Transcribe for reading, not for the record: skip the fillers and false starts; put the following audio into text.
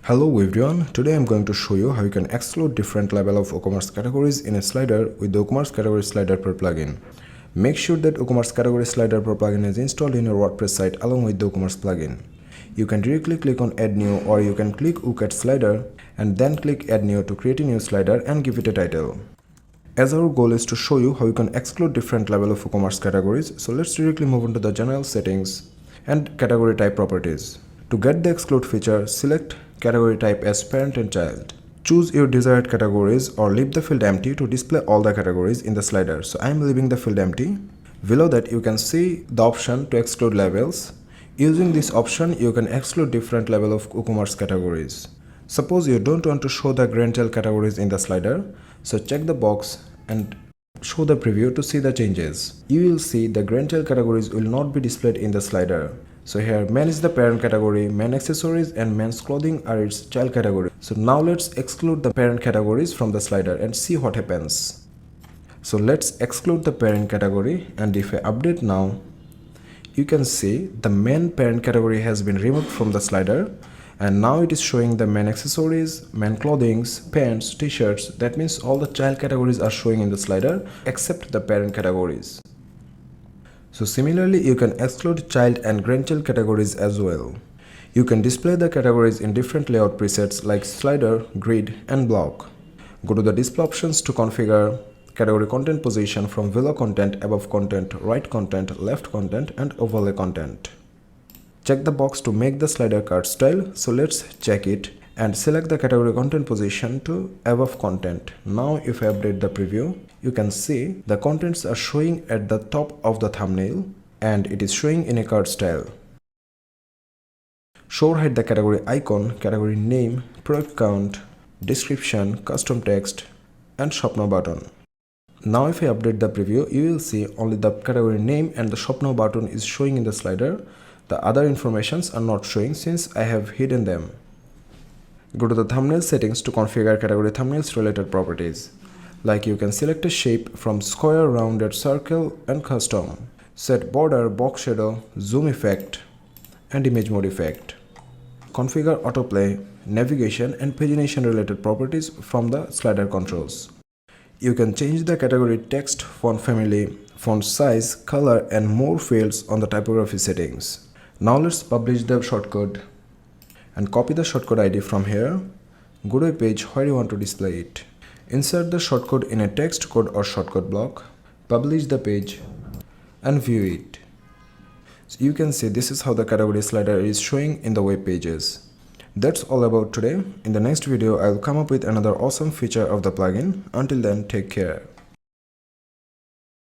Hello everyone, today I'm going to show you how you can exclude different level of WooCommerce categories in a slider with the WooCommerce Category Slider Pro plugin. Make sure that WooCommerce Category Slider Pro plugin is installed in your WordPress site along with the WooCommerce plugin. You can directly click on Add New, or you can click WooCat Slider and then click Add New to create a new slider and give it a title. As our goal is to show you how you can exclude different level of WooCommerce categories, so let's directly move on to the general settings and category type properties. To get the exclude feature, select category type as parent and child. Choose your desired categories or leave the field empty to display all the categories in the slider. So I am leaving the field empty. Below that you can see the option to exclude labels. Using this option you can exclude different level of WooCommerce categories. Suppose you don't want to show the grandchild categories in the slider, so check the box and show the preview to see the changes. You will see the grandchild categories will not be displayed in the slider. So here men is the parent category, men accessories and men's clothing are its child category. So now let's exclude the parent categories from the slider and see what happens. So let's exclude the parent category, and if I update now, you can see the men parent category has been removed from the slider, and now it is showing the men accessories, men clothings, pants, t-shirts. That means all the child categories are showing in the slider except the parent categories. So similarly, you can exclude child and grandchild categories as well. You can display the categories in different layout presets like slider, grid and block. Go to the display options to configure category content position from below content, above content, right content, left content and overlay content. Check the box to make the slider card style. So let's check it and select the category content position to above content. Now if I update the preview, you can see the contents are showing at the top of the thumbnail and it is showing in a card style. Show or hide the category icon, category name, product count, description, custom text and shop now button. Now if I update the preview, you will see only the category name and the shop now button is showing in the slider. The other informations are not showing since I have hidden them. Go to the thumbnail settings to configure category thumbnails related properties. Like you can select a shape from square, rounded, circle and custom. Set border, box shadow, zoom effect and image mode effect. Configure autoplay, navigation and pagination related properties from the slider controls. You can change the category text, font family, font size, color and more fields on the typography settings. Now let's publish the shortcode and copy the shortcode ID from here. Go to a page where you want to display it. Insert the shortcode in a text code or shortcode block. Publish the page and view it. So you can see this is how the category slider is showing in the web pages. That's all about today. In the next video, I'll come up with another awesome feature of the plugin. Until then, take care.